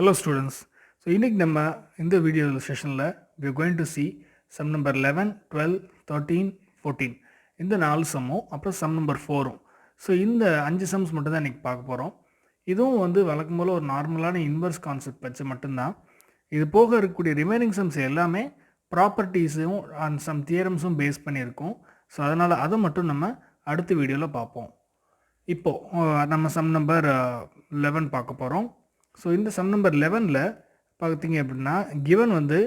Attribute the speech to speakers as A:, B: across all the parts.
A: Hello students. So இன்னைக்கு நம்ம இந்த வீடியோ செஷனில் we are going to see sum number 11, 12, 13, 14 இந்த 4 சம்மும் அப்புறம் sum number 4ம். ஸோ இந்த 5 சம்ஸ் மட்டும் தான் இன்றைக்கி பார்க்க போகிறோம். இதுவும் வந்து வழக்கம் போல் ஒரு நார்மலான இன்வர்ஸ் கான்செப்ட் வச்சு மட்டும்தான். இது போக இருக்கக்கூடிய ரிமைனிங் சம்ஸ் எல்லாமே ப்ராப்பர்ட்டிஸும் அண்ட் சம் தியரம்ஸும் பேஸ் பண்ணியிருக்கோம். ஸோ அதனால் அதை மட்டும் நம்ம அடுத்த வீடியோவில் பார்ப்போம். இப்போது நம்ம சம் நம்பர் 11 பார்க்க போகிறோம். ஸோ இந்த சம் நம்பர் 11ல் பார்த்தீங்க அப்படின்னா கிவன் வந்து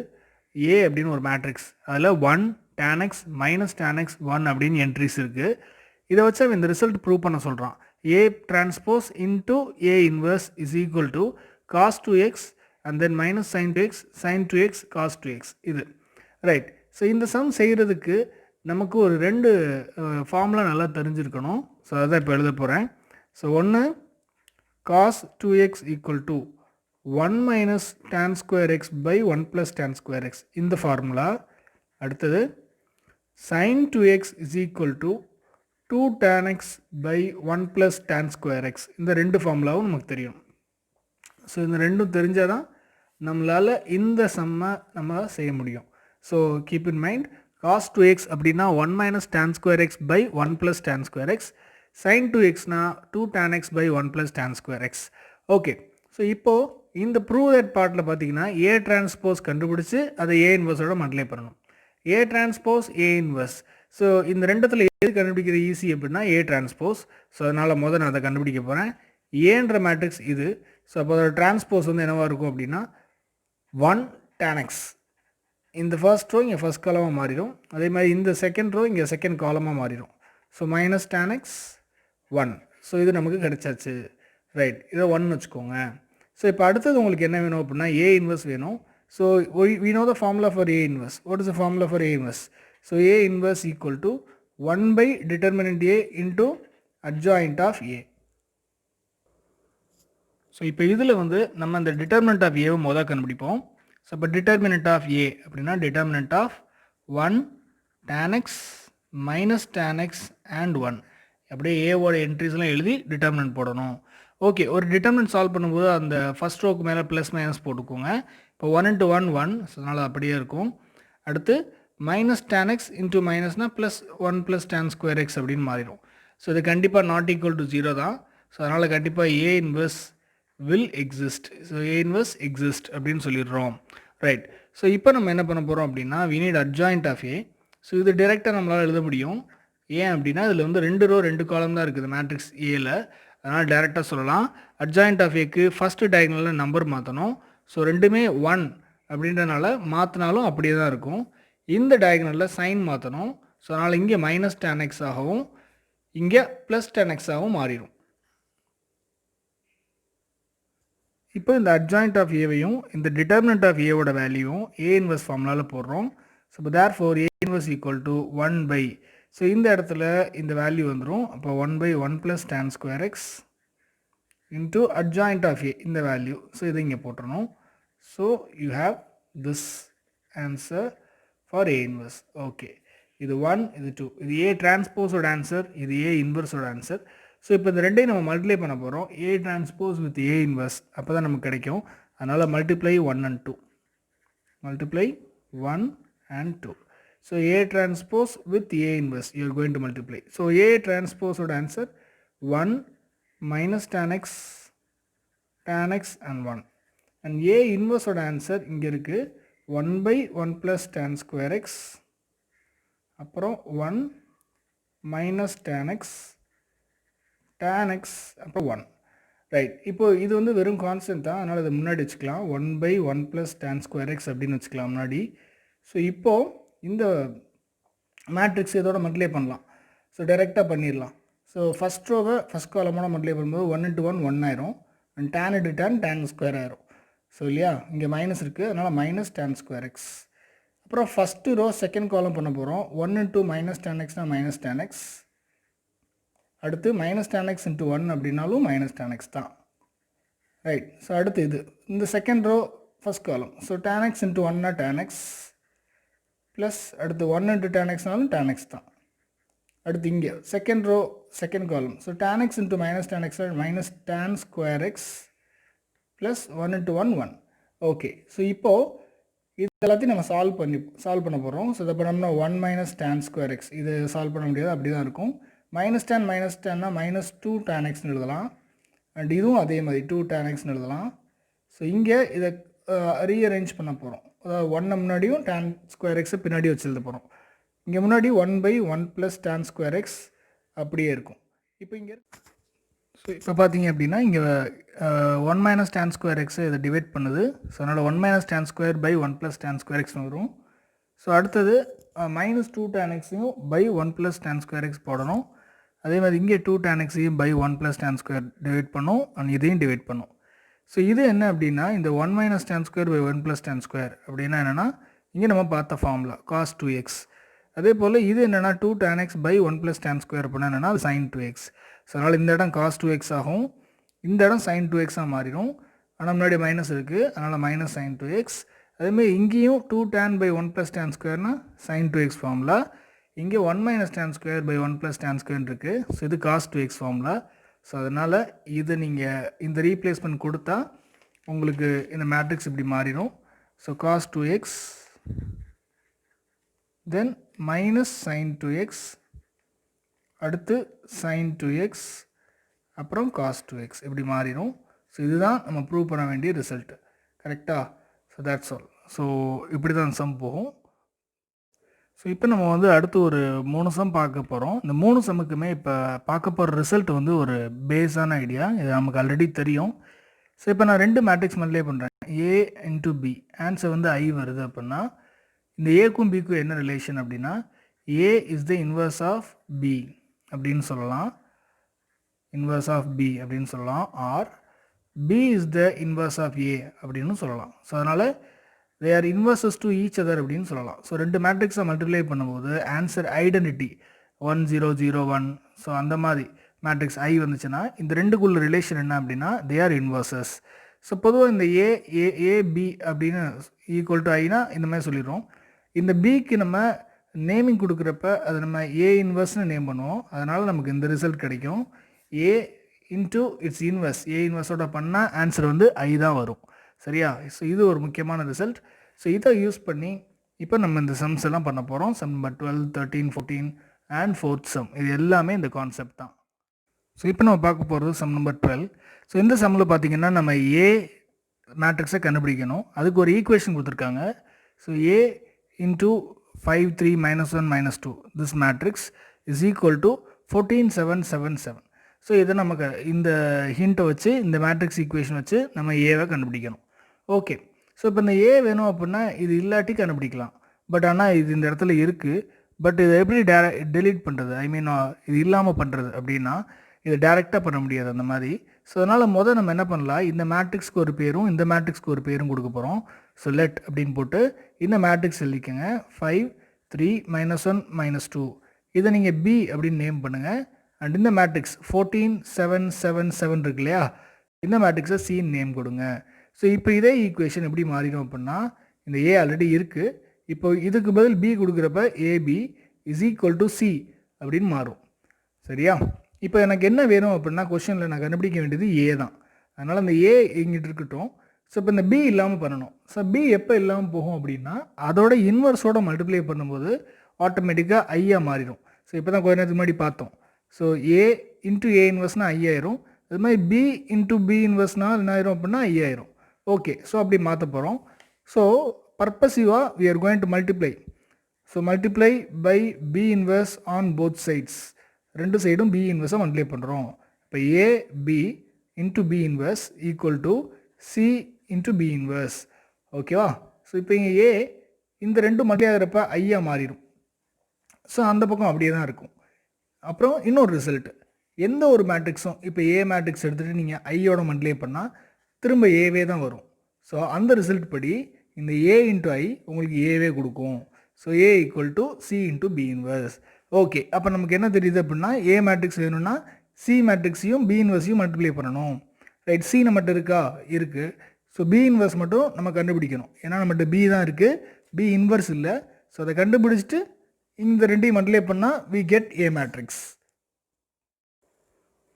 A: ஏ அப்படின்னு ஒரு மேட்ரிக்ஸ், அதில் 1 tan x minus tan x 1 அப்படின்னு என்ட்ரிஸ் இருக்குது. இதை வச்சு அவன் இந்த ரிசல்ட் ப்ரூவ் பண்ண சொல்கிறான். A transpose into A inverse is equal to cos 2x and then minus sine 2x sine 2x cos 2x இது ரைட். ஸோ இந்த சம் செய்கிறதுக்கு நமக்கு ஒரு 2 ஃபார்முலா நல்லா தெரிஞ்சிருக்கணும். ஸோ அதான் இப்போ எழுத போகிறேன். ஸோ ஒன்று cos 2x equal to 1 minus tan square x by 1 plus tan square x இந்த ஃபார்முலா. அடுத்தது sin 2x is equal to 2 tan x by 1 plus tan square x இந்த 2 ஃபார்முலாவும் நமக்கு தெரியும். ஸோ இந்த ரெண்டும் தெரிஞ்சால் தான் நம்மளால் இந்த சம்மை நம்ம செய்ய முடியும். So keep in mind cos 2x அப்படின்னா 1 minus tan square x by 1 plus tan square x, sin 2x na 2 tan x by 1 plus tan square x. Okay, so இப்போது இந்த ப்ரூவ் தட் பார்ட்டில் பார்த்தீங்கன்னா ஏ டிரான்ஸ்போஸ் கண்டுபிடிச்சி அதை ஏ இன்வர்ஸோட மல்டிப்ளை பண்ணணும். ஏ transpose A inverse. So இந்த ரெண்டத்தில் எது கண்டுபிடிக்கிறது ஈஸி அப்படின்னா ஏ டிரான்ஸ்போஸ். ஸோ அதனால் முதல் நான் அதை கண்டுபிடிக்க போகிறேன். ஏன்ற மேட்ரிக்ஸ் இது. ஸோ அப்போ அதோட டிரான்ஸ்போஸ் வந்து என்னவாக இருக்கும் அப்படின்னா 1 tan x. இந்த ஃபர்ஸ்ட் ரோ இங்கே ஃபர்ஸ்ட் காலமாக மாறிடும். அதே மாதிரி இந்த செகண்ட் ரோ இங்கே செகண்ட் காலமாக மாறிடும். So minus tan x 1. So இது நமக்கு கிடைச்சாச்சு ரைட். இதை 1 வச்சுக்கோங்க. ஸோ இப்போ அடுத்தது உங்களுக்கு என்ன வேணும் அப்படின்னா ஏ இன்வர்ஸ் வேணும். So we know the formula for A inverse. What is the formula for A inverse? So A inverse equal to 1 by determinant A into adjoint of A. So இப்போ இதில் வந்து நம்ம இந்த டிட்டர்மினன்ட் ஆஃப் ஏவை மொதல் கண்டுபிடிப்போம். So இப்போ determinant of A அப்படின்னா determinant of 1 tan x minus tan x and 1 அப்படியே ஏவோட என்ட்ரிஸ்லாம் எழுதி டிட்டர்மினன்ட் போடணும். ஓகே, ஒரு டிட்டர்மினன்ட் சால்வ் பண்ணும்போது அந்த ஃபஸ்ட் ரோக்கு மேலே ப்ளஸ் மைனஸ் போட்டுக்கோங்க. இப்போ 1 into 1 1, ஸோ அதனால் அப்படியே இருக்கும். அடுத்து மைனஸ் tan x இன்ட்டு மைனஸ்னால் plus 1 plus tan square x அப்படின்னு மாறிடும். ஸோ இது கண்டிப்பாக நாட் ஈக்குவல் டு 0 தான். ஸோ அதனால் கண்டிப்பாக A inverse will exist. So A inverse exist அப்படின்னு சொல்லிடுறோம் ரைட். ஸோ இப்போ நம்ம என்ன பண்ண போகிறோம் அப்படின்னா we need adjoint of A. So இது டிரெக்டாக நம்மளால் எழுத முடியும். ஏன் அப்படின்னா இதில் வந்து 2 ரோ 2 காலம் தான் இருக்குது மேட்ரிக்ஸ் ஏல. அதனால் டேரெக்டாக சொல்லலாம் adjoint of Aக்கு ஃபஸ்ட்டு டயகனலில் நம்பர் மாற்றணும். ஸோ ரெண்டுமே 1 அப்படின்றனால மாற்றினாலும் அப்படியே தான் இருக்கும். இந்த டயகனலில் சைன் மாற்றணும். ஸோ அதனால் இங்கே மைனஸ் tan x ஆகவும் இங்கே ப்ளஸ் tan x ஆகவும் மாறிடும். இப்போ இந்த adjoint of ஏவையும் இந்த determinant of ஏவோட வேல்யூவும் ஏ இன்வர்ஸ் ஃபார்முலாவில் போடுறோம். ஸோ இப்போ therefore A inverse equal to 1 by, so இந்த இடத்துல இந்த வேல்யூ வந்துடும். அப்போ 1 by 1 plus tan square x into adjoint of A இந்த வேல்யூ. ஸோ இதை இங்கே போட்டுறணும். So you have this answer for A inverse. Okay, இது 1 இது 2, இது ஏ டிரான்ஸ்போஸோட ஆன்சர், இது ஏ இன்வர்ஸோட ஆன்சர். ஸோ இப்போ இந்த ரெண்டையும் நம்ம மல்டிப்ளை பண்ண போகிறோம். ஏ டிரான்ஸ்போஸ் வித் ஏ இன்வர்ஸ் அப்போ தான் நமக்கு கிடைக்கும். அதனால் multiply 1 and 2, multiply 1 and 2. So A transpose with A inverse you are going to multiply. So A transpose would answer 1 minus tan x and 1. And A inverse would answer இங்கே இருக்கு 1 by 1 plus tan square x அப்புறம் 1 minus tan x அப்புறம் 1 right. இப்போ இது வந்து வெறும் constant தான், அதனால் இதை முன்னாடி வச்சுக்கலாம். 1 by 1 plus tan square x அப்படின்னு வச்சுக்கலாம் முன்னாடி. ஸோ இப்போது இந்த மேட்ரிக்ஸ் இதோட மல்டிப்ளை பண்ணலாம். ஸோ டைரெக்டாக பண்ணிடலாம். ஸோ ஃபஸ்ட் ரோவை ஃபஸ்ட் காலமோட மல்டிப்ளை பண்ணும்போது 1 into 1 1 ஆயிரும். And tan into tan square ஆயிரும். ஸோ இல்லையா, இங்கே மைனஸ் இருக்குது, அதனால் மைனஸ் tan ஸ்கொயர் எக்ஸ். அப்புறம் ஃபஸ்ட்டு ரோ செகண்ட் காலம் பண்ண போகிறோம். 1 into மைனஸ் tan எக்ஸ்னால் மைனஸ் tan எக்ஸ். அடுத்து மைனஸ் tan எக்ஸ் into 1 அப்படின்னாலும் மைனஸ் tan எக்ஸ் தான் ரைட். ஸோ அடுத்து இது இந்த second row first column. So tan x into 1னா tan X plus அடுத்து 1 into tan xனாலும் tan x தான். அடுத்து இங்கே second row second column. So tan x into minus tan x minus tan square X plus 1 into 1 1. Okay, so இப்போது இது எல்லாத்தையும் நம்ம solve பண்ண போகிறோம். ஸோ இதை பண்ணோம்னா 1 மைனஸ் டேன் ஸ்கொயர் எக்ஸ், இது சால்வ் பண்ண முடியாது, அப்படி தான் இருக்கும். மைனஸ் டேன்னா மைனஸ் 2 tan எக்ஸ்னு எழுதலாம். அண்ட் இதுவும் அதே மாதிரி 2 tan எக்ஸ்னு எழுதலாம். ஸோ இங்கே இதை ரீஅரேஞ்ச் பண்ண போகிறோம். அதாவது 1 முன்னாடியும் tan ஸ்கொயர் எக்ஸை பின்னாடி வச்சு எழுத போகிறோம். இங்கே முன்னாடி 1/1 ப்ளஸ் tan ஸ்கொயர் எக்ஸ் அப்படியே இருக்கும். இப்போ இங்கே ஸோ இப்போ பார்த்தீங்க அப்படின்னா இங்கே 1 மைனஸ் tan ஸ்கொயர் எக்ஸை இதை டிவைட் பண்ணுது. ஸோ அதனால் 1 minus tan square by 1 plus tan square எக்ஸ்னு வரும். ஸோ அடுத்தது மைனஸ் 2 tan எக்ஸையும் by 1 plus tan square x போடணும். அதே மாதிரி இங்கே 2 tan எக்ஸையும் by 1 plus tan square divide பண்ணும் அண்ட் இதையும் டிவைட் பண்ணும். ஸோ இது என்ன அப்படின்னா இந்த 1 minus tan square by 1 plus tan square அப்படின்னா என்னென்னா இங்கே நம்ம பார்த்த ஃபார்முலா cos 2x. அதே போல் இது என்னென்னா 2 tan x by 1 plus tan square அப்படின்னா என்னென்னா sin 2x. ஸோ அதனால் இந்த இடம் cos 2x ஆகும், இந்த இடம் sin 2x மாறிடும். ஆனால் முன்னாடி மைனஸ் இருக்குது, அதனால் மைனஸ் sin 2x. அதேமாதிரி இங்கேயும் 2 tan பை 1 ப்ளஸ் tan ஸ்கொயர்னா sin 2x ஃபார்முலா. இங்கே 1 minus tan square by 1 plus tan square இருக்குது. ஸோ இது cos 2x ஃபார்முலா. ஸோ அதனால் இது நீங்கள் இந்த ரீப்ளேஸ்மெண்ட் கொடுத்தா உங்களுக்கு இந்த மேட்ரிக்ஸ் இப்படி மாறிடும். ஸோ cos 2x தென் மைனஸ் sin 2x, அடுத்து sin 2x, அப்புறம் cos 2x இப்படி மாறிடும். ஸோ இதுதான் நம்ம ப்ரூவ் பண்ண வேண்டிய ரிசல்ட்டு, கரெக்டாக? So that's all. ஸோ இப்படி தான் சம் போகும். ஸோ இப்போ நம்ம வந்து அடுத்து ஒரு 3 சம் பார்க்க போகிறோம். இந்த 3 சம்முக்குமே இப்போ பார்க்க போகிற ரிசல்ட் வந்து ஒரு பேஸான ஐடியா, இது நமக்கு ஆல்ரெடி தெரியும். ஸோ இப்போ நான் 2 மேட்ரிக்ஸ் மல்டிப்ளை பண்ணுறேன், ஏ இன்ட்டு பி. ஆன்சர் வந்து ஐ வருது அப்படின்னா இந்த ஏக்கும் பிக்கும் என்ன ரிலேஷன் அப்படின்னா A is the inverse of B அப்படின்னு சொல்லலாம், இன்வர்ஸ் ஆஃப் பி அப்படின்னு சொல்லலாம், or B is the inverse of A அப்படின்னு சொல்லலாம். ஸோ அதனால் they are inverses to each other அப்படின்னு சொல்லலாம். ஸோ 2 மேட்ரிக்ஸை மல்டிப்ளை பண்ணும்போது ஆன்சர் ஐடென்டிட்டி 1 0 0 1. ஸோ அந்த மாதிரி மேட்ரிக்ஸ் ஐ வந்துச்சுன்னா இந்த ரெண்டுக்குள்ள ரிலேஷன் என்ன அப்படின்னா they are inverses. ஸோ பொதுவாக இந்த ஏபி அப்படின்னு ஈக்குவல் டு ஐனா இந்த மாதிரி சொல்லிடுறோம். இந்த பிக்கு நம்ம நேமிங் கொடுக்குறப்ப அது நம்ம ஏ இன்வர்ஸ்னு நேம் பண்ணுவோம், அதனால் நமக்கு இந்த ரிசல்ட் கிடைக்கும். ஏ இன்ட்டு இட்ஸ் இன்வர்ஸ், ஏ இன்வர்ஸோட பண்ணால் ஆன்சர் வந்து ஐ தான் வரும், சரியா? ஸோ இது ஒரு முக்கியமான ரிசல்ட். ஸோ இதை யூஸ் பண்ணி இப்போ நம்ம இந்த சம்ஸ் எல்லாம் பண்ண போகிறோம். Sum number 12, 13, 14 and 4th some, இது எல்லாமே இந்த கான்செப்ட் தான். ஸோ இப்போ நம்ம பார்க்க போகிறது சம் நம்பர் 12. ஸோ இந்த சம்மில் பார்த்தீங்கன்னா நம்ம ஏ மேட்ரிக்ஸை கண்டுபிடிக்கணும். அதுக்கு ஒரு ஈக்குவேஷன் கொடுத்துருக்காங்க. So A into 5 3 -1 -2 this matrix is equal to 14 7 7 7. So இதை நமக்கு இந்த ஹிண்ட்டை வச்சு இந்த மேட்ரிக்ஸ் ஈக்குவேஷன் வச்சு நம்ம ஏவை கண்டுபிடிக்கணும். ஓகே, ஸோ இப்போ இந்த ஏ வேணும் அப்படின்னா இது இல்லாட்டி கண்டுபிடிக்கலாம். பட் ஆனால் இது இந்த இடத்துல இருக்குது. பட் இதை எப்படி டெலீட் பண்ணுறது, ஐ மீன் இது இல்லாமல் பண்ணுறது அப்படின்னா இதை டேரெக்டாக பண்ண முடியாது அந்த மாதிரி. ஸோ அதனால் நம்ம என்ன பண்ணலாம், இந்த மேட்ரிக்ஸ்க்கு ஒரு பேரும் இந்த மேட்ரிக்ஸ்க்கு ஒரு பேரும் கொடுக்க போகிறோம். ஸோ லெட் அப்படின்னு போட்டு இந்த மேட்ரிக்ஸ் எழுதிக்கங்க, 5 3 -1 -2. இதை நீங்கள் பி அப்படின்னு நேம் பண்ணுங்கள். அண்ட் இந்த மேட்ரிக்ஸ் 14 7 7 7 இருக்கு இல்லையா, இந்த மேட்ரிக்ஸை சின்னு நேம் கொடுங்க. ஸோ இப்போ இதே ஈக்குவேஷன் எப்படி மாறிடும் அப்படின்னா இந்த ஏ ஆல்ரெடி இருக்குது, இப்போ இதுக்கு பதில் பி கொடுக்குறப்ப AB is equal to C அப்படின்னு மாறும், சரியா? இப்போ எனக்கு என்ன வேணும் அப்படின்னா கொஸ்டினில் நான் கண்டுபிடிக்க வேண்டியது ஏ தான், அதனால் அந்த ஏ இங்கிட்டு இருக்கட்டும். ஸோ இப்போ இந்த பி இல்லாமல் பண்ணணும். ஸோ பி எப்போ இல்லாமல் போகும் அப்படின்னா அதோட இன்வர்ஸோட மல்டிப்ளை பண்ணும்போது ஆட்டோமேட்டிக்காக ஐயா மாறிடும். ஸோ இப்போ தான் கொஞ்ச நேரத்துக்கு முன்னாடி பார்த்தோம். ஸோ ஏ இன்ட்டு ஏ இன்வர்ஸ்னால் ஐயாயிரும், அது மாதிரி பி இன்ட்டு பி இன்வர்ஸ்னால் என்ன ஆயிரும் அப்படின்னா ஐயாயிரும். ஓகே, ஸோ அப்படி மாற்ற போகிறோம். ஸோ பர்பஸிவாக we are going to multiply. So multiply by B inverse on both sides, ரெண்டு சைடும் பி இன்வர்ஸை மல்டிப்ளை பண்ணுறோம். இப்போ A B into B inverse equal to C into B inverse, ஓகேவா? ஸோ இப்போ இங்கே ஏ இந்த ரெண்டும் மல்டிப்ளை ஆகிறப்ப ஐயா மாறிடும். ஸோ அந்த பக்கம் அப்படியே தான் இருக்கும். அப்புறம் இன்னொரு ரிசல்ட், எந்த ஒரு மேட்ரிக்ஸும் இப்போ ஏ மேட்ரிக்ஸ் எடுத்துகிட்டு நீங்கள் ஐயோட மல்டிப்ளை பண்ணால் திரும்ப ஏவே தான் வரும். ஸோ அந்த ரிசல்ட் படி இந்த ஏ இன்ட்டு ஐ உங்களுக்கு ஏவே கொடுக்கும். So A equal to C into B inverse. Okay, அப்போ நமக்கு என்ன தெரியுது அப்படின்னா ஏ மேட்ரிக்ஸ் வேணும்னா சி மேட்ரிக்ஸையும் பி இன்வர்ஸையும் மல்டிப்ளை பண்ணணும், ரைட்? சி நம்மகிட்ட இருக்கா, இருக்குது. ஸோ பி இன்வர்ஸ் மட்டும் நம்ம கண்டுபிடிக்கணும், ஏன்னா நம்மகிட்ட பி தான் இருக்குது, பி இன்வர்ஸ் இல்லை. ஸோ அதை கண்டுபிடிச்சிட்டு இந்த ரெண்டையும் மல்டிப்ளை பண்ணால் we get A matrix.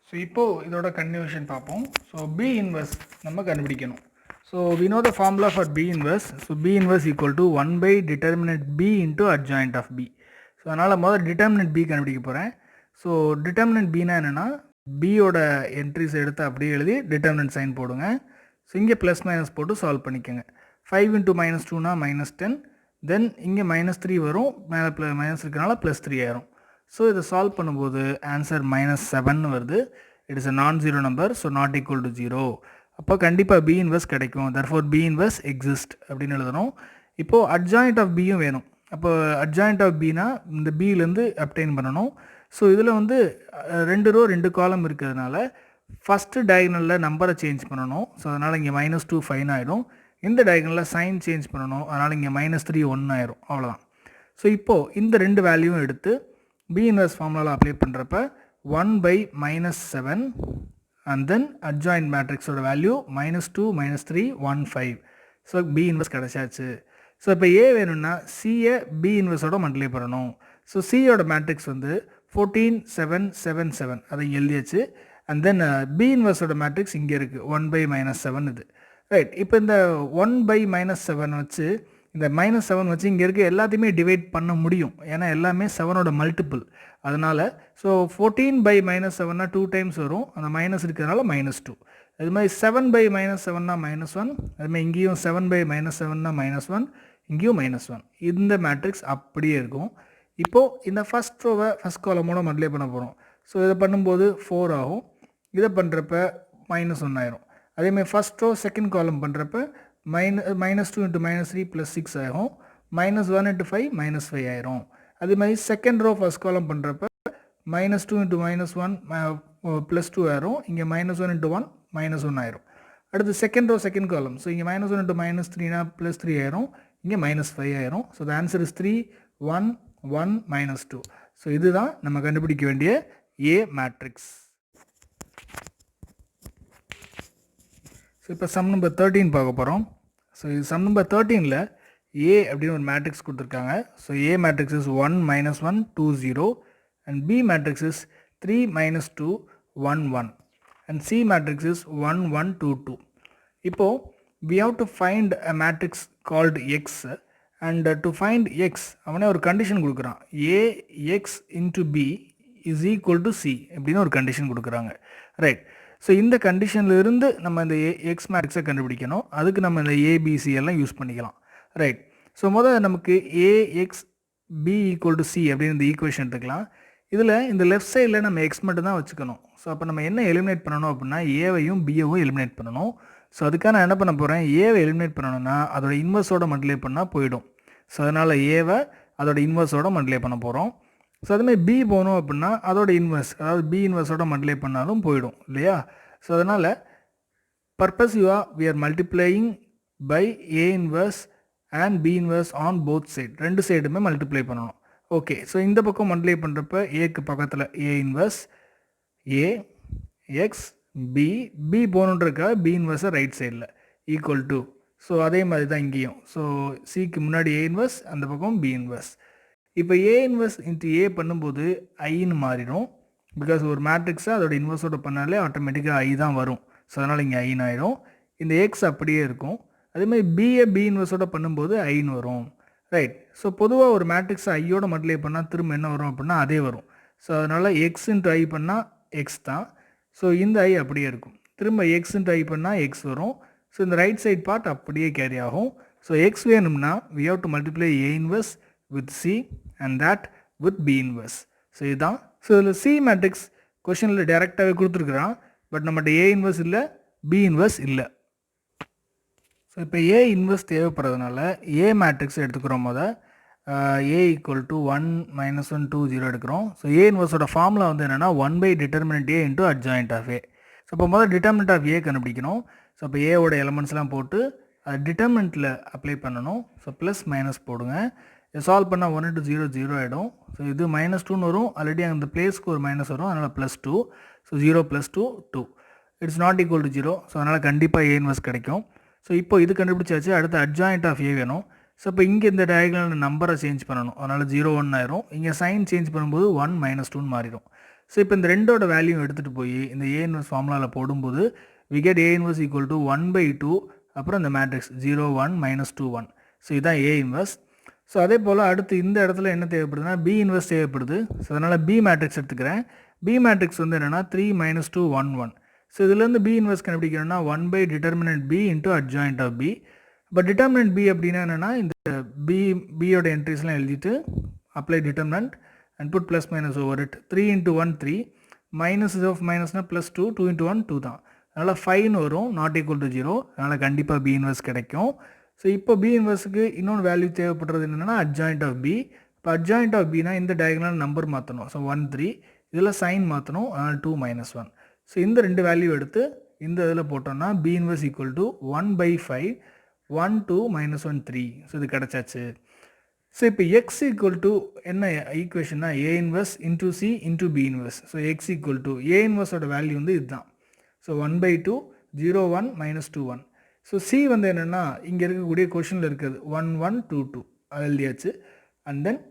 A: So இப்போது இதோட கன்டினியூஷன் பார்ப்போம். ஸோ பி இன்வர்ஸ் நம்ம கண்டுபிடிக்கணும். So we know the formula for B inverse. So B inverse equal to 1 by determinant B into adjoint of B. So அதனால் முதல் determinant B கண்டுபிடிக்க போகிறேன். So determinant Bனா என்னென்னா பியோட என்ட்ரிஸ் எடுத்து அப்படியே எழுதி determinant சைன் போடுங்க. ஸோ இங்கே ப்ளஸ் மைனஸ் போட்டு சால்வ் பண்ணிக்கோங்க. 5 into -2னா -10, தென் இங்கே -3 வரும், மேலே மைனஸ் இருக்கிறனால +3 ஆயிரும். ஸோ இதை சால்வ் பண்ணும்போது ஆன்சர் -7 வருது. It is a non-zero number, so not equal to 0. அப்போ கண்டிப்பாக பி இன்வர்ஸ் கிடைக்கும். therefore பி இன்வர்ஸ் எக்ஸிஸ்ட் அப்படின்னு எழுதணும். இப்போது அட்ஜாயிண்ட் ஆஃப் பியும் வேணும். அப்போ அட்ஜாயிண்ட் ஆஃப் பினா இந்த பியிலேருந்து அப்டைன் பண்ணணும். ஸோ இதில் வந்து 2 ரோ 2 காலம் இருக்கிறதுனால ஃபஸ்ட்டு டயகனலில் நம்பரை சேஞ்ச் பண்ணணும். ஸோ அதனால் இங்கே -2 5 ஆகிடும். இந்த டயகனலில் சைன் சேஞ்ச் பண்ணணும். அதனால் இங்கே -3 1 ஆயிரும். அவ்வளோதான். ஸோ இப்போது இந்த 2 வேல்யூவும் எடுத்து பி இன்வர்ஸ் ஃபார்முலாவில் அப்ளை பண்ணுறப்ப 1 by -7 and then adjoint மேட்ரிக்ஸோட வேல்யூ -2 -3 1 5. ஸோ பி இன்வர்ஸ் கிடச்சாச்சு. ஸோ இப்போ ஏ வேணும்னா சியை பி இன்வர்ஸோட மல்டிப்ளை பண்ணணும். ஸோ சியோட மேட்ரிக்ஸ் வந்து 14 7 7 7 அதை எழுதியாச்சு. அண்ட் தென் பி இன்வர்ஸோட மேட்ரிக்ஸ் இங்கே இருக்குது 1 by -7 இது. ரைட். இப்போ இந்த 1 by -7 வச்சு இந்த -7 வச்சு இங்கே இருக்க எல்லாத்தையுமே டிவைட் பண்ண முடியும். ஏன்னா எல்லாமே 7ஓட மல்டிபிள். அதனால் ஸோ 14 by -7னா 2 டைம்ஸ் வரும். அந்த மைனஸ் இருக்கிறதுனால -2. அது மாதிரி 7 by -7னா -1. அதுமாதிரி இங்கேயும் 7 by -7னா -1. இங்கேயும் -1. இந்த மேட்ரிக்ஸ் அப்படியே இருக்கும். இப்போது இந்த ஃபஸ்ட் ரோவை ஃபஸ்ட் காலமோட மல்டிப்ளை பண்ண போகிறோம். ஸோ இதை பண்ணும்போது 4 ஆகும். இதை பண்ணுறப்ப -1 ஆயிரும். அதேமாதிரி ஃபஸ்ட் ரோ செகண்ட் காலம் பண்ணுறப்ப -2 into -3 + 6 ஆகும். -1 into 5 -5 ஆயிரும். அதே மாதிரி செகண்ட் ரோ ஃபஸ்ட் காலம் பண்ணுறப்ப -2 into -1 +2 ஆயிரும். இங்கே -1 into 1 -1 ஆயிரும். அடுத்து second row second column. So இங்கே -1 into -3னா +3 ஆயிரும். இங்கே -5 ஆயிரும். So the answer is 3 1 1 -2. So இதுதான் நம்ம கண்டுபிடிக்க வேண்டிய ஏ மேட்ரிக்ஸ். ஸோ இப்போ சம் நம்பர் 13 பார்க்க போகிறோம். ஸோ இது சம் நம்பர் 13ல் ஏ அப்படின்னு ஒரு மேட்ரிக்ஸ் கொடுத்துருக்காங்க. So A matrix is 1 -1 2 0 and B matrix is 3 -2 1 1 and C matrix is 1 1 2 2. இப்போது we have to find a matrix called X and to find X அவனே ஒரு கண்டிஷன் கொடுக்குறான். AX into B is equal to C அப்படின்னு ஒரு condition கொடுக்குறாங்க. Right. So இந்த கண்டிஷனில் இருந்து நம்ம இந்த எக்ஸ் மேட்ரிக்ஸை கண்டுபிடிக்கணும். அதுக்கு நம்ம இந்த ஏபிசி எல்லாம் யூஸ் பண்ணிக்கலாம். ரைட். ஸோ முதல்ல நமக்கு AX B equal to C அப்படின்னு இந்த ஈக்குவேஷன் எடுத்துக்கலாம். இதில் இந்த லெஃப்ட் சைடில் நம்ம எக்ஸ் மட்டும் தான் வச்சுக்கணும். ஸோ அப்போ நம்ம என்ன எலிமினேட் பண்ணணும் அப்படின்னா ஏவையும் பிஏவும் எலிமினேட் பண்ணணும். ஸோ அதுக்காக நான் என்ன பண்ண போகிறேன், ஏவை எலிமினேட் பண்ணணும்னா அதோட இன்வர்ஸோட மல்டிப்ளை பண்ணால் போயிடும். ஸோ அதனால் ஏவை அதோட இன்வர்ஸோட மல்டிப்ளை பண்ண போகிறோம். ஸோ அதுமாதிரி பி போகணும் அப்படின்னா அதோட இன்வர்ஸ், அதாவது பி இன்வர்ஸோட மல்டிப்ளை பண்ணாலும் போயிடும் இல்லையா. ஸோ அதனால் பர்பஸிவாக we are multiplying by A inverse and B inverse on both side, ரெண்டு சைடுமே மல்டிப்ளை பண்ணணும். ஓகே. ஸோ இந்த பக்கம் மல்டிப்ளை பண்ணுறப்ப ஏக்கு பக்கத்தில் A inverse A x B, B போகணுன்றக்காக பி இன்வர்ஸை ரைட் சைடில் ஈக்குவல் டு. ஸோ அதே மாதிரி தான் இங்கேயும். ஸோ சிக்கு முன்னாடி ஏ இன்வர்ஸ், அந்த பக்கம் பி இன்வர்ஸ். இப்போ ஏ இன்வர்ஸ் இன்ட்டு ஏ பண்ணும்போது ஐன்னு மாறிடும். பிகாஸ் ஒரு மேட்ரிக்ஸை அதோட இன்வர்ஸோட பண்ணாலே ஆட்டோமேட்டிக்காக ஐ தான் வரும். ஸோ அதனால் இங்கே ஐன்னு ஆயிரும். இந்த எக்ஸ் அப்படியே இருக்கும். அதேமாதிரி பிஏ பி இன்வர்ஸோட பண்ணும்போது ஐன்னு வரும். ரைட். ஸோ பொதுவாக ஒரு மேட்ரிக்ஸை ஐயோட மல்டிப்ளை பண்ணால் திரும்ப என்ன வரும் அப்படின்னா அதே வரும். ஸோ அதனால் எக்ஸ் இன்ட்டு ஐ பண்ணால் எக்ஸ் தான். ஸோ இந்த ஐ அப்படியே இருக்கும். திரும்ப எக்ஸ் இன்ட்டு ஐ பண்ணால் எக்ஸ் வரும். ஸோ இந்த ரைட் சைட் பார்ட் அப்படியே கேரி ஆகும். ஸோ எக்ஸ் வேணும்னா we have to multiply A inverse with C and that with B inverse. So இதுதான். ஸோ இதில் சி மேட்ரிக்ஸ் கொஷனில் டேரெக்டாகவே கொடுத்துருக்குறான். பட் நம்மகிட்ட ஏ இன்வர்ஸ் இல்லை, பி இன்வர்ஸ் இல்லை. ஸோ இப்போ ஏ இன்வர்ஸ் தேவைப்படுறதுனால ஏ மேட்ரிக்ஸ் எடுத்துக்கிறோம். முதல் ஏ ஈக்குவல் டு 1 -1 2 0 எடுக்கிறோம். ஸோ ஏ இன்வர்ஸோட ஃபார்முலா வந்து என்னென்னா 1 by determinant A into adjoint of A. So இப்போ முதல் டிட்டர்மினன்ட் ஆஃப் ஏ கண்டுபிடிக்கணும். ஸோ இப்போ ஏவோட எலமெண்ட்ஸ்லாம் போட்டு அது டிட்டர்மினன்ட்டில் அப்ளை பண்ணணும். ஸோ ப்ளஸ் மைனஸ் போடுங்க. இதை சால்வ் பண்ணால் 1 into 0 0 ஆகிடும். ஸோ இது -2ன்னு வரும். ஆல்ரெடி அந்த பிளேஸ்க்கு ஒரு மைனஸ் வரும். அதனால் +2. So 0 + 2 2. It's not equal to 0. So அதனால் கண்டிப்பாக ஏ இன்வர்ஸ் கிடைக்கும். ஸோ இப்போ இது கண்டுபிடிச்சாச்சு. அடுத்து அட்ஜாயிண்ட் ஆஃப் ஏ வேணும். ஸோ இப்போ இங்கே இந்த டயக்னல் நம்பரை சேஞ்ச் பண்ணணும். அதனால் 0 1 ஆயிரும். இங்கே சைன் சேஞ்ச் பண்ணும்போது 1 -2ன்னு மாறிடும். ஸோ இப்போ இந்த ரெண்டோட வேல்யூ எடுத்துகிட்டு போய் இந்த ஏ இன்வெர்ஸ் ஃபார்முலாவில் போடும்போது we get A inverse equal to 1/2 அப்புறம் இந்த மேட்ரிக்ஸ் 0 1 -2 1. ஸோ இதுதான் ஏ இன்வெர்ஸ். ஸோ அதே போல் அடுத்து இந்த இடத்துல என்ன தேவைப்படுதுன்னா பி இன்வெர்ஸ் தேவைப்படுது. ஸோ அதனால் பி மேட்ரிக்ஸ் எடுத்துக்கிறேன். பி மேட்ரிக்ஸ் வந்து என்னென்னா 3 -2 1 1. ஸோ இதுலேருந்து பி இன்வெர்ஸ் கண்டுபிடிக்கணும்னா 1/determinant B into adjoint of B. இப்போ determinant B அப்படின்னா என்னென்னா இந்த பியோட என்ட்ரிஸ்லாம் எழுதிட்டு apply determinant and put plus minus over it. 3 into 1 3 minus of minusனா plus 2 2 into 1 2 தான். அதனால் 5 வரும், நாட் ஈக்குவல் டு 0. அதனால் கண்டிப்பாக பி இன்வெர்ஸ் கிடைக்கும். ஸோ இப்போ பி இன்வெர்ஸுக்கு இன்னொன்று வேல்யூ தேவைப்படுறது என்னென்னா அட்ஜாயிண்ட் ஆஃப் பி. இப்போ அட்ஜாயிண்ட் ஆஃப் பினா இந்த டயகனல் நம்பர் மாற்றணும். ஸோ 1 3 இதில் சைன் மாற்றணும். அதனால் 2 -1. ஸோ இந்த ரெண்டு வேல்யூ எடுத்து இந்த இதில் போட்டோம்னா B inverse equal to 1/5 1 2 -1 3. So இது கிடச்சாச்சு. ஸோ இப்போ எக்ஸ் ஈக்குவல் டு என்ன ஈக்குவேஷன்னா A inverse into C into B inverse. So x equal to A இன்வெர்ஸோட வேல்யூ வந்து இதுதான். ஸோ 1/2 0 1 -2 1. ஸோ சி வந்து என்னென்னா இங்கே இருக்கக்கூடிய கொஷனில் இருக்குது 1 1 2 2 அது எழுதியாச்சு. அண்ட் தென்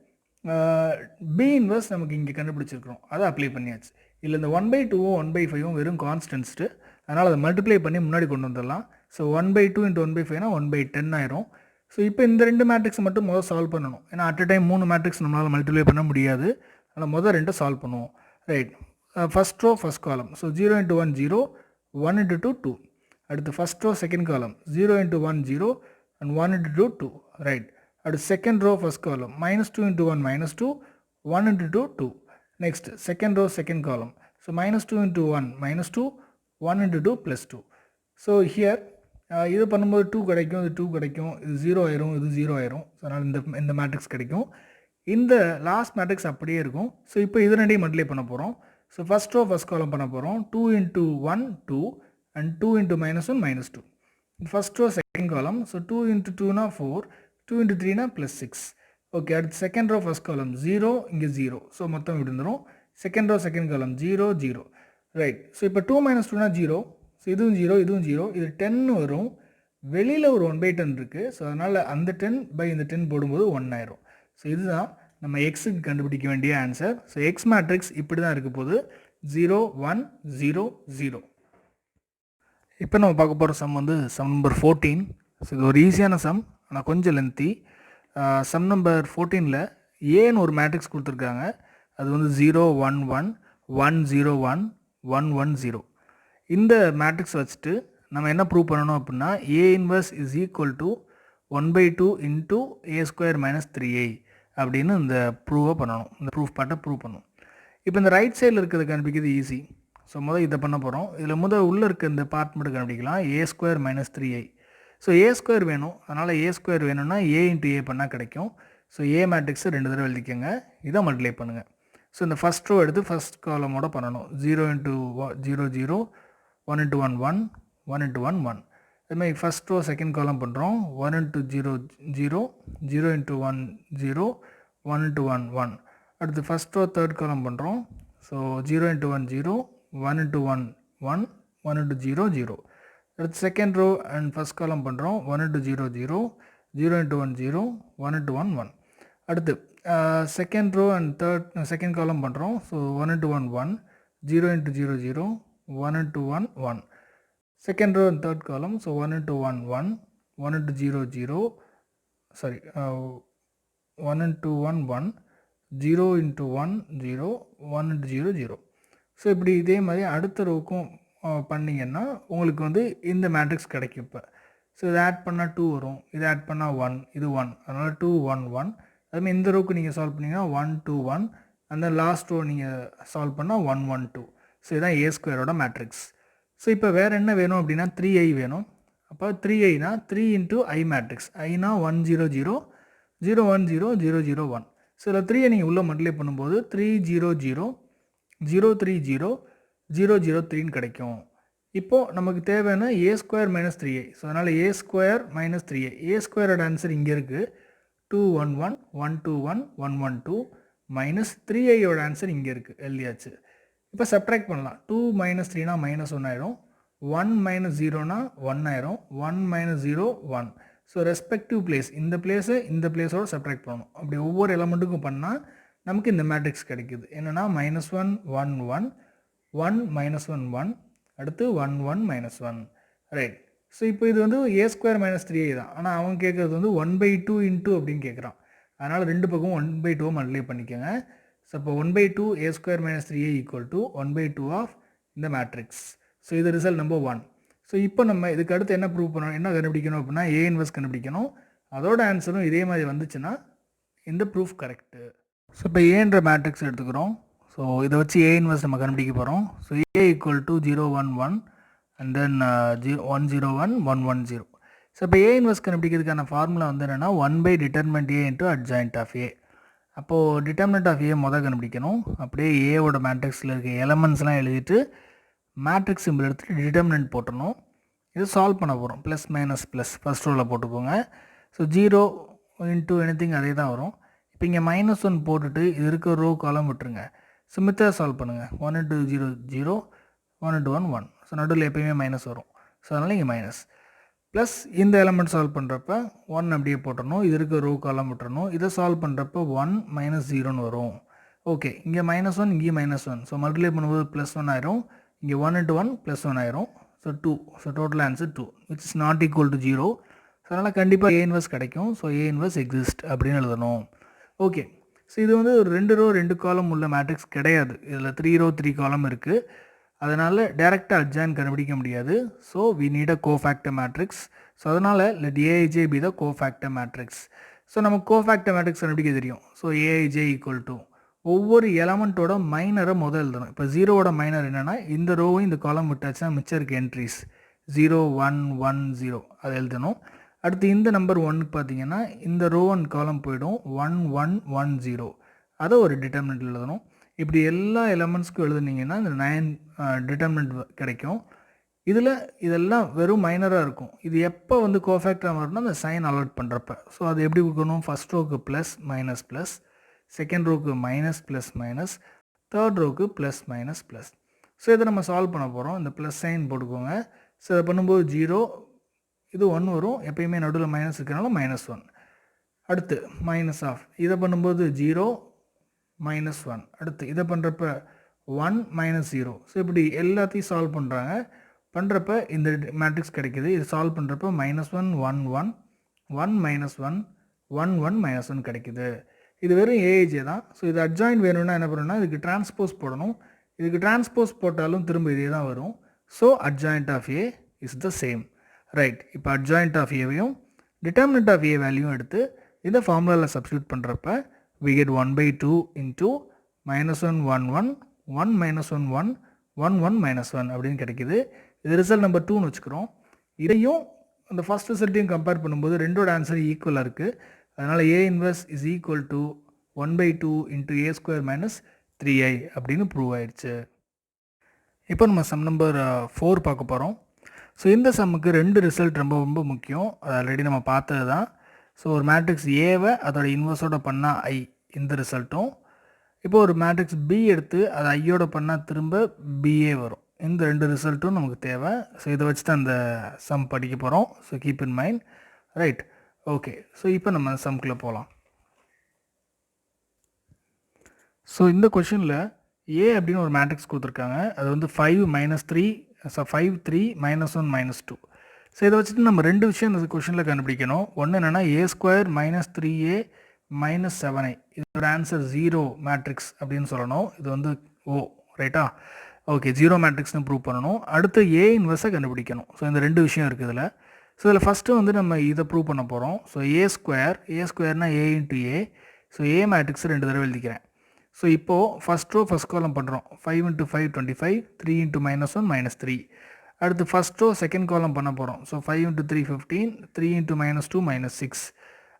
A: பி இன்வெர்ஸ் நமக்கு இங்கே கண்டுபிடிச்சிருக்கிறோம், அதை அப்ளை பண்ணியாச்சு. இல்லை இந்த 1/2வும் 1/5வும் வெறும் கான்ஸ்டன்ட்ஸ்ட்டு, அதனால் அதை மல்டிப்ளை பண்ணி முன்னாடி கொண்டு வந்துடலாம். ஸோ 1/2 × 1/5னா 1/10 ஆயிரும். ஸோ இப்போ இந்த ரெண்டு மேட்ரிக்ஸ் மட்டும் முதல் சால்வ் பண்ணணும். ஏன்னா அட் அ டைம் 3 மேட்ரிக்ஸ் நம்மளால் மல்டிப்ளை பண்ண முடியாது. அதனால் முதல் ரெண்டை சால்வ் பண்ணுவோம். Right, first row first column. So 0 × 1 0 1 × 2 2. அடுத்து ஃபஸ்ட் ரோ செகண்ட் காலம் 0 × 1 0 and 1 × 2 2. ரைட், அடுத்து second row first column -2 × 1 -2 1 × 2 2. Next second row second column. So -2 × 1 -2 1 × 2 +2. So here இது பண்ணும்போது 2 கிடைக்கும், இது 2 கிடைக்கும், இது 0 ஆயிரும், இது 0 ஆயிரும். ஸோ அதனால் இந்த மேட்ரிக்ஸ் கிடைக்கும். இந்த லாஸ்ட் மேட்ரிக்ஸ் அப்படியே இருக்கும். ஸோ இப்போ இது ரெண்டையும் மல்டிப்ளை பண்ண போகிறோம். ஸோ ஃபஸ்ட் ரோ ஃபஸ்ட் காலம் பண்ண போகிறோம். 2 × 1 2 and 2 × -1 -2. First row second column. So 2 × 2னா 4 2 × 3னா +6. ஓகே, அடுத்து செகண்ட் ரோ ஃபஸ்ட் காலம் 0 இங்கே 0. ஸோ மொத்தம் விழுந்துடும். செகண்ட் ரோ செகண்ட் காலம் 0 0. ரைட், ஸோ இப்போ 2 - 2னா 0. ஸோ இதுவும் 0 இதுவும் 0. இது 10 வரும். வெளியில் ஒரு 1/10 இருக்குது. ஸோ அதனால் அந்த 10 இந்த 10 போடும்போது 1 ஆயிரும். ஸோ இதுதான் நம்ம எக்ஸுக்கு கண்டுபிடிக்க வேண்டிய ஆன்சர். ஸோ எக்ஸ் மேட்ரிக்ஸ் இப்படி தான் இருக்க போகுது, 0 1 0 0. இப்போ நம்ம பார்க்க போகிற சம் வந்து சம் நம்பர் 14. ஸோ இது ஒரு ஈஸியான சம், ஆனால் கொஞ்சம் லென்த்தி. சம் நம்பர் 14ல் ஏன்னு ஒரு மேட்ரிக்ஸ் கொடுத்துருக்காங்க. அது வந்து 0 1 1 1 0 1 1 1 0. இந்த மேட்ரிக்ஸ் வச்சுட்டு நம்ம என்ன ப்ரூவ் பண்ணணும் அப்படின்னா ஏ inverse is equal to 1/2 into A² - 3A அப்படின்னு இந்த ப்ரூவை பண்ணணும். இந்த ப்ரூஃப் பார்ட்டை ப்ரூவ் பண்ணணும். இப்போ இந்த ரைட் சைடில் இருக்கிறது கண்டுபிடிக்கிறது ஈஸி. ஸோ இதை பண்ண போகிறோம். இதில் உள்ளே இருக்க இந்த பார்ட் மட்டும் கண்டுபிடிக்கலாம். A² - 3A. ஸோ A² வேணும். அதனால் A² வேணும்னா A × A பண்ணால் கிடைக்கும். ஸோ ஏ மேட்ரிக்ஸை 2 தடவை எழுதிக்கோங்க. இதை மல்டிப்ளை பண்ணுங்கள். ஸோ இந்த ஃபஸ்ட் ரோ எடுத்து ஃபஸ்ட் காலமோட பண்ணணும். 0 × 0 0 1 × 1 1 1 × 1 1. அதுமாதிரி ஃபஸ்ட் ரோ செகண்ட் காலம் பண்ணுறோம். 1 × 0 0 0 × 1 0 1 × 1 1. அடுத்து ஃபஸ்ட் ரோ தேர்ட் காலம் பண்ணுறோம். ஸோ 0 × 1 0 1 × 1 1 1 × 0 0. அடுத்து செகண்ட் ரோ அண்ட் ஃபஸ்ட் காலம் பண்ணுறோம். 1 × 0 0 0 × 1 0 1 × 1 1. அடுத்து second row and second column பண்ணுறோம். So 1 × 1 1 0 × 0 0 1 × 1 1. Second row and third column. So 1 × 1 1 1 × 0 0 sorry 1 × 1 1 0 × 1 0 1 × 0 0. So இப்படி இதே மாதிரி அடுத்த ரோவுக்கும் பண்ணிங்கன்னா உங்களுக்கு வந்து இந்த மேட்ரிக்ஸ் கிடைக்கும். இப்போ ஸோ இதை ஆட் பண்ணால் 2 வரும், இதை ஆட் பண்ணால் 1, இது 1, அதனால் 2 1 1. அதுமாதிரி இந்த ரோவுக்கு நீங்கள் சால்வ் பண்ணிங்கன்னா 1 2 1. அந்த லாஸ்ட் ரோ நீங்கள் சால்வ் பண்ணால் 1 1 2. ஸோ இதுதான் A² மேட்ரிக்ஸ். ஸோ இப்போ வேறு என்ன வேணும் அப்படின்னா 3i வேணும். அப்போ 3iனா 3 × I மேட்ரிக்ஸ். ஐனா 1 0 0 0 1 0 0 0 1. ஸோ இதில் 3ஐ நீங்கள் உள்ளே மல்டிப்ளை பண்ணும்போது 3 0 0 0 3 0 0 0 3ன்னு கிடைக்கும். இப்போது நமக்கு தேவையான A² - 3i. ஸோ அதனால் A² - 3i. A² ஆன்சர் இங்கே இருக்குது 2 1 1 1 2 1 1 1 2 மைனஸ் 3iயோட ஆன்சர் இங்கே இருக்குது, எழுதியாச்சு. இப்போ சப்ட்ராக்ட் பண்ணலாம். 2 - 3னா -1 ஆயிரும். 1 - 0னா 1 ஆயிரும். 1 - 0 1. ஸோ ரெஸ்பெக்டிவ் பிளேஸ் இந்த பிளேஸை இந்த பிளேஸோட சப்ட்ராக்ட் பண்ணணும். அப்படி ஒவ்வொரு எலமெண்ட்டுக்கும் பண்ணால் நமக்கு இந்த மேட்ரிக்ஸ் கிடைக்குது. என்னென்னா -1 1 1 1 -1 1 அடுத்து 1 1 -1 ரைட். ஸோ இப்போ இது வந்து a² - 3a தான். ஆனால் அவன் கேட்குறது வந்து 1/2 இன்ட்டு அப்படின்னு கேட்குறான். அதனால் ரெண்டு பக்கம் 1/2 மல்டிப்ளை பண்ணிக்கோங்க. ஸோ இப்போ 1/2 a² - 3a equal to 1/2 of இந்த மேட்ரிக்ஸ். ஸோ இது ரிசல்ட் நம்பர் 1. ஸோ இப்போ நம்ம இதுக்கு அடுத்து என்ன ப்ரூவ் பண்ணணும், என்ன கண்டுபிடிக்கணும் அப்படின்னா A இன்வெர்ஸ் கண்டுபிடிக்கணும். அதோட ஆன்சரும் இதே மாதிரி வந்துச்சுன்னா இந்த ப்ரூஃப் கரெக்டு. ஸோ இப்போ ஏன்ற மேட்ரிக்ஸ் எடுத்துக்கிறோம். ஸோ இதை வச்சு A இன்வெர்ஸ் நம்ம கண்டுபிடிக்க போகிறோம். So A equal to 0 1 1 and then 1 0 1 1 1 0. So இப்போ A இன்வெர்ஸ் கண்டுபிடிக்கிறதுக்கான ஃபார்முலா வந்து என்னென்னா 1/determinant A into adjoint of A. அப்போது டிட்டர்மினன்ட் ஆஃப் A மொதல் கண்டுபிடிக்கணும். அப்படியே ஏவோட மேட்ரிக்ஸில் இருக்க எலமெண்ட்ஸ்லாம் எழுதிட்டு மேட்ரிக்ஸ் சிம்பிள் எடுத்துகிட்டு டிட்டர்மினன்ட் போட்டணும். இது சால்வ் பண்ண போகிறோம். ப்ளஸ் மைனஸ் ப்ளஸ் ஃபஸ்ட் ரோவில் போட்டுக்கோங்க. ஸோ 0 இன்ட்டு எனிதிங் அதே தான் வரும். இப்போ இங்கே -1 போட்டுட்டு இது இருக்க ரோ காலம் விட்டுருங்க. ஸோ மித்ததை சால்வ் பண்ணுங்கள். 1 இன்ட்டு 0 0 1 இன்ட்டு 1 1. ஸோ நடுவில் எப்போயுமே மைனஸ் வரும். ஸோ அதனால் இங்கே மைனஸ் ப்ளஸ் இந்த எலமெண்ட் சால்வ் பண்ணுறப்ப 1 அப்படியே போட்டணும். இது இருக்க ரோ காலம் விட்டுறணும். இதை சால்வ் பண்ணுறப்ப 1 -0ன்னு வரும். ஓகே, இங்கே -1 இங்கேயும் -1. ஸோ மல்டிப்ளை பண்ணும்போது +1 ஆயிரும். இங்கே 1 இன்ட்டு 1 +1 ஆயிரும். So 2. So total answer 2 which is not equal to 0. So அதனால் கண்டிப்பாக A இன்வெர்ஸ் கிடைக்கும். ஸோ A இன்வெர்ஸ் எக்ஸிஸ்ட் அப்படின்னு எழுதணும். ஓகே, ஸோ இது வந்து ஒரு 2 ரோ 2 காலம் உள்ள மேட்ரிக்ஸ் கிடையாது. இதில் 3 ரோ 3 காலம் இருக்குது. அதனால் டேரெக்டாக அட்ஜாயின் கண்டுபிடிக்க முடியாது. So we need a cofactor matrix. So அதனால் let Aij be the cofactor matrix. So நம்ம கோஃபேக்டர் மேட்ரிக்ஸ் கண்டுபிடிக்க தெரியும். ஸோ Aij ஈக்குவல் டு ஒவ்வொரு எலமெண்ட்டோட மைனரை முதல் எழுதணும். இப்போ 0வோட மைனர் என்னென்னா இந்த ரோவும் இந்த காலம் விட்டாச்சுன்னா மிச்சம் இருக்க என்ட்ரிஸ் 0 1 1 0 அதை எழுதணும். அடுத்து இந்த நம்பர் 1 பார்த்தீங்கன்னா இந்த ரோ அண்ட் காலம் போயிடும் 1 1 1 0 அதை ஒரு டிட்டர்மினன்ட் எழுதணும். இப்படி எல்லா எலமெண்ட்ஸ்க்கும் எழுதுனீங்கன்னா இந்த 9 டிட்டர்மினன்ட் கிடைக்கும். இதில் இதெல்லாம் வெறும் மைனராக இருக்கும். இது எப்போ வந்து கோஃபேக்டராக வரும்னா அந்த சைன் அலர்ட் பண்ணுறப்ப. ஸோ அது எப்படி கொடுக்கணும், ஃபஸ்ட் ரோக்கு ப்ளஸ் மைனஸ் ப்ளஸ், செகண்ட் ரோக்கு மைனஸ் ப்ளஸ் மைனஸ், தேர்ட் ரோக்கு ப்ளஸ் மைனஸ் ப்ளஸ். ஸோ இதை நம்ம சால்வ் பண்ண போகிறோம். இந்த ப்ளஸ் சைன் போட்டுக்கோங்க. ஸோ இதை பண்ணும்போது 0 இது 1 வரும். எப்பயுமே நடுவில் மைனஸ் இருக்கிறனால -1. அடுத்து மைனஸ் ஆஃப் இதை பண்ணும்போது 0 -1. அடுத்து இதை பண்ணுறப்ப 1 -0. ஸோ இப்படி எல்லாத்தையும் சால்வ் பண்ணுறப்ப இந்த மேட்ரிக்ஸ் கிடைக்கிது. இது சால்வ் பண்ணுறப்ப -1 1 1 1 -1 1 1 -1 கிடைக்குது. இது வெறும் Aij தான். ஸோ இது அட்ஜாயின் வேணும்னா என்ன பண்ணணும்னா இதுக்கு டிரான்ஸ்போஸ் போடணும். இதுக்கு டிரான்ஸ்போஸ் போட்டாலும் திரும்ப இதே தான் வரும். So adjoint of A is the same. Right. இப்போ அட்ஜாயிண்ட் ஆஃப் ஏவையும் டிட்டர்மினன்ட் ஆஃப் A வேல்யூவும் எடுத்து இந்த ஃபார்முலாவில் சப்ஸ்டியூட் பண்ணுறப்ப we get 1/2 into -1 1 1 1 -1 1 1 1 -1 அப்படின்னு கிடைக்கிது. இது ரிசல்ட் நம்பர் 2ன்னு வச்சுக்கிறோம். இதையும் அந்த ஃபஸ்ட் ரிசல்ட்டையும் கம்பேர் பண்ணும்போது ரெண்டோட ஆன்சர் ஈக்குவலாக இருக்குது. அதனால் A inverse is equal to 1/2 into A² - 3i அப்படின்னு ப்ரூவ் ஆயிடுச்சு. இப்போ நம்ம சம் நம்பர் 4 பார்க்க போகிறோம். ஸோ இந்த சம்முக்கு 2 ரிசல்ட் ரொம்ப ரொம்ப முக்கியம். அது ஆல்ரெடி நம்ம பார்த்தது தான். ஸோ ஒரு மேட்ரிக்ஸ் ஏவை அதோட இன்வெர்ஸோட பண்ணால் I இந்த ரிசல்ட்டும், இப்போ ஒரு மேட்ரிக்ஸ் B எடுத்து அதை ஐயோட பண்ணால் திரும்ப BA வரும். இந்த 2 ரிசல்ட்டும் நமக்கு தேவை. ஸோ இதை வச்சு தான் அந்த சம் படிக்க போகிறோம். So keep in mind. Right. Okay, so இப்போ நம்ம சம்குள்ளே போகலாம். ஸோ இந்த கொஷினில் A அப்படின்னு ஒரு மேட்ரிக்ஸ் கொடுத்துருக்காங்க. அது வந்து 5 -3 5 3 -1 -2. ஸோ இதை வச்சுட்டு நம்ம 2 விஷயம் இந்த கொஷினில் கண்டுபிடிக்கணும். ஒன்று என்னென்னா A² - 3A - 7i இதோட ஆன்சர் 0 மேட்ரிக்ஸ் அப்படின்னு சொல்லணும். இது வந்து O ரைட்டா. ஓகே, 0 மேட்ரிக்ஸ்னு ப்ரூவ் பண்ணணும். அடுத்து A இன்வெர்ஸை கண்டுபிடிக்கணும். ஸோ இந்த 2 விஷயம் இருக்குது இதில். ஸோ இதில் ஃபஸ்ட்டு வந்து நம்ம இதை ப்ரூவ் பண்ண போகிறோம். ஸோ A²னா A into A. So A matrix 2 தடவை எழுதிக்கிறேன். ஸோ இப்போது ஃபஸ்ட் ரோ ஃபஸ்ட் காலம் பண்ணுறோம். 5 × 5 25 3 × -1 -3. அடுத்து ஃபஸ்ட் ரோ செகண்ட் காலம் பண்ண போகிறோம். ஸோ 5 × 3 15 3 × -2 -6.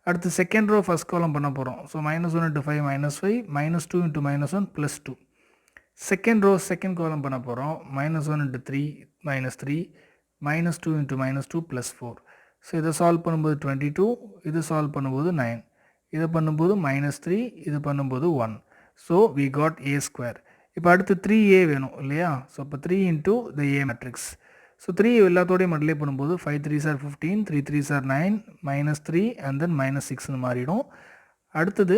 A: அடுத்து செகண்ட் ரோ ஃபஸ்ட் காலம் பண்ண போகிறோம். So -1 × 5 -5 -2 × -1 +2. Second row second column பண்ண போகிறோம். -1 × 3 -3 -2 × -2 +4. ஸோ இதை சால்வ் பண்ணும்போது 22, இது சால்வ் பண்ணும்போது 9, இதை பண்ணும்போது -3, இது பண்ணும்போது 1. So we got A². இப்போ அடுத்து 3A வேணும் இல்லையா. ஸோ இப்போ 3 into the A matrix. So 3 எல்லாத்தோடையும் மல்டிப்ளை பண்ணும்போது 5 3s are 15 3 3s are 9 -3 and then -6ன்னு மாறிடும். அடுத்தது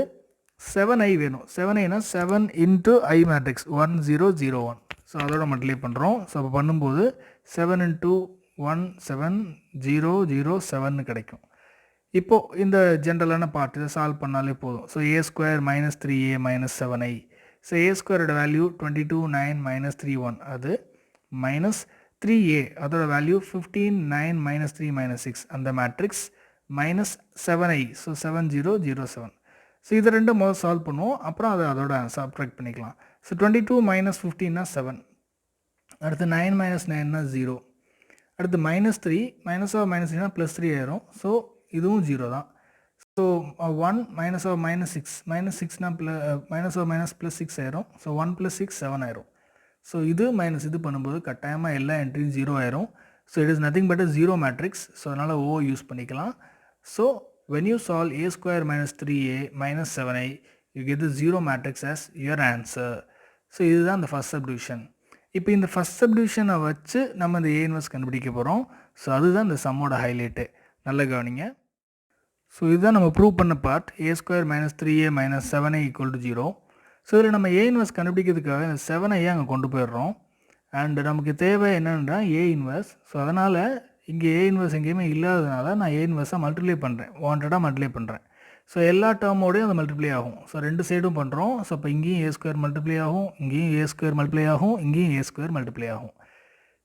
A: 7i வேணும். 7iனா 7 இன்ட்டு ஐ மேட்ரிக்ஸ் 1001. ஸோ அதோட மல்டிப்ளை பண்ணுறோம். ஸோ அப்போ பண்ணும்போது 7 இன்ட்டு 17007 கிடைக்கும். இப்போது இந்த ஜென்ரலான பார்ட் இதை சால்வ் பண்ணாலே போதும். So A square minus 3a minus 7i. So A ஸ்கொயரோட வேல்யூ 22 9 மைனஸ் 31, அது மைனஸ் 3a அதோட வேல்யூ 15 9 மைனஸ் 3 மைனஸ் 6, அந்த matrix minus 7i. So 7007. So இது ரெண்டும் முதல் சால்வ் பண்ணுவோம், அப்புறம் அதை அதோட சப்ட்ராக்ட் பண்ணிக்கலாம். ஸோ 22 மைனஸ் 15னா 7, அடுத்து 9 மைனஸ் 9னா 0, அடுத்து மைனஸ் 3 மைனஸ் ஆஃப் மைனஸ் 3னா ப்ளஸ் 3 ஆயிரும். ஸோ இதுவும் 0 தான். So 1 minus of minus 6 minus 6னா மைனஸ் ஆஃப் மைனஸ் ப்ளஸ் 6 ஆயிரும். ஸோ 1 ப்ளஸ் 6 7 ஆயிரும். ஸோ இது மைனஸ் இது பண்ணும்போது கட்டாயமாக எல்லா என்ட்ரியும் 0 ஆயிரும். So it is nothing but zero matrix. So அதனால் ஓ யூஸ் பண்ணிக்கலாம். So when you solve a square minus 3a minus 7i, you get the zero matrix as your answer. So இதுதான் இந்த ஃபஸ்ட் சப்டிவிஷன். இப்போ இந்த ஃபஸ்ட் சப்டிவிஷனை வச்சு நம்ம இந்த ஏ inverse கண்டுபிடிக்க போகிறோம். ஸோ அதுதான் இந்த சம்மோட ஹைலைட்டு. நல்ல கவனிங்க. ஸோ இதுதான் நம்ம ப்ரூவ் பண்ண part. A square minus 3a minus 7i equal to 0. So இதில் நம்ம ஏ இன்வெர்ஸ் கண்டுபிடிக்கிறதுக்காக இந்த 7i அங்கே கொண்டு போயிடுறோம். அண்டு நமக்கு தேவை என்னென்னா ஏ இன்வெர்ஸ். ஸோ அதனால் இங்கே ஏ இன்வெர்ஸ் எங்கேயுமே இல்லாததுனால நான் ஏ இன்வெர்ஸாக மல்டிப்ளை பண்ணுறேன், வாண்டடாக மல்டிப்ளை பண்ணுறேன். ஸோ எல்லா டேர்மோடையும் அது மல்டிப்ளை ஆகும். ஸோ ரெண்டு சைடும் பண்ணுறோம். ஸோ அப்போ இங்கேயும் ஏ ஸ்கொயர் மல்டிப்ளை ஆகும், இங்கேயும் ஏ ஸ்கொயர் மல்டிப்ளை ஆகும், இங்கேயும் ஏ ஸ்கொயர் மல்டிப்ளை ஆகும்.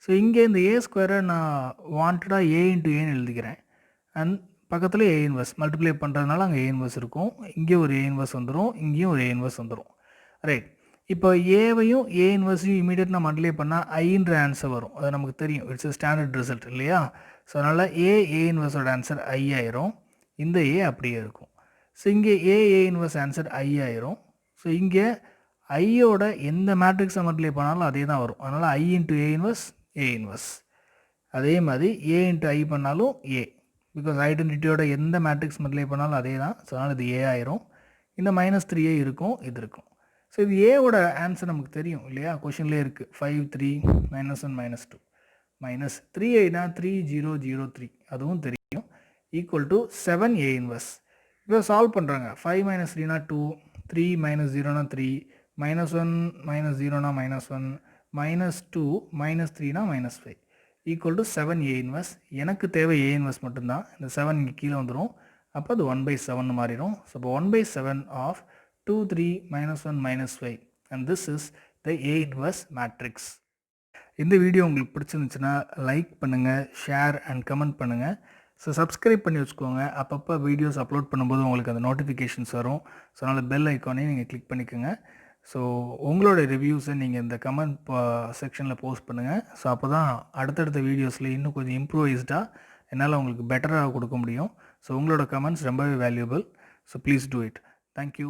A: ஸோ இங்கே இந்த ஏ ஸ்கொயரை நான் வாண்டடாக ஏ இன்ட்டு ஏன்னு எழுதிக்கிறேன். அண்ட் பக்கத்தில் ஏ இன்வெர்ஸ் மல்டிப்ளை பண்ணுறதுனால அங்கே ஏ இன்வெர்ஸ் இருக்கும், இங்கே ஒரு ஏ இன்வெர்ஸ் வந்துடும், இங்கேயும் ஒரு ஏ இன்வெர்ஸ் வந்துடும். ரைட். இப்போ ஏவையும் ஏ இன்வெர்ஸையும் இமீடியட் நான் மல்டிப்ளை பண்ணால் ஐன்ற ஆன்சர் வரும். அது நமக்கு தெரியும். இட்ஸ் a ஸ்டாண்டர்ட் ரிசல்ட் இல்லையா? ஸோ அதனால் ஏ இன்வெர்ஸோட ஆன்சர் ஐ ஆயிரும். இந்த ஏ அப்படியே இருக்கும். ஸோ இங்கே ஏ இன்வெர்ஸ் ஆன்சர் ஐ ஆயிரும். ஸோ இங்கே ஐயோட எந்த மேட்ரிக்ஸை மல்டிப்ளை பண்ணாலும் அதே தான் வரும். அதனால் ஐ இன்ட்டு ஏ இன்வெர்ஸ். அதே மாதிரி ஏ இன்ட்டு ஐ பண்ணாலும் ஏ, பிகாஸ் ஐடென்டிட்டியோட எந்த மேட்ரிக்ஸ் மல்டிப்ளை பண்ணாலும் அதே தான். ஸோ அதனால் இது ஏ ஆயிரும். இந்த மைனஸ் 3a இருக்கும், இது இருக்கும். ஸோ இது ஏவோட ஆன்சர் நமக்கு தெரியும் இல்லையா? கொஷின்லேயே இருக்குது. 5 3 -1 -2 மைனஸ் 3a 3003, அதுவும் தெரியும். Equal to 7a inverse. இப்போ சால்வ் பண்ணுறாங்க. 5 - 3னா 2, 3 - 0னா 3, -1 - 0னா -1, -2 - 3னா -5 ஈக்குவல் டு 7a இன்வெர்ஸ். எனக்கு தேவை ஏ இன்வெர்ஸ் மட்டும்தான். இந்த 7 இங்கே கீழே வந்துடும். அப்போ அது 1/7 மாறிடும். ஸோ இப்போ 1/7 of 2 3 -1 -5, and this is the A inverse matrix. இந்த வீடியோ உங்களுக்கு பிடிச்சிருந்துச்சுன்னா லைக் பண்ணுங்கள், ஷேர் அண்ட் கமெண்ட் பண்ணுங்கள். ஸோ சப்ஸ்கிரைப் பண்ணி வச்சுக்கோங்க. அப்பப்போ வீடியோஸ் அப்லோட் பண்ணும்போது உங்களுக்கு அந்த நோட்டிஃபிகேஷன்ஸ் வரும். ஸோ அதனால் பெல் ஐக்கானையும் நீங்கள் கிளிக் பண்ணிக்கோங்க. ஸோ உங்களோட ரிவ்யூஸை நீங்கள் இந்த கமெண்ட் செக்ஷனில் போஸ்ட் பண்ணுங்கள். ஸோ அப்போ தான் அடுத்தடுத்த வீடியோஸில் இன்னும் கொஞ்சம் இம்ப்ரூவைஸ்டாக என்னால் உங்களுக்கு பெட்டராக கொடுக்க முடியும். ஸோ உங்களோட கமெண்ட்ஸ் ரொம்பவே valuable. So please do it. Thank you.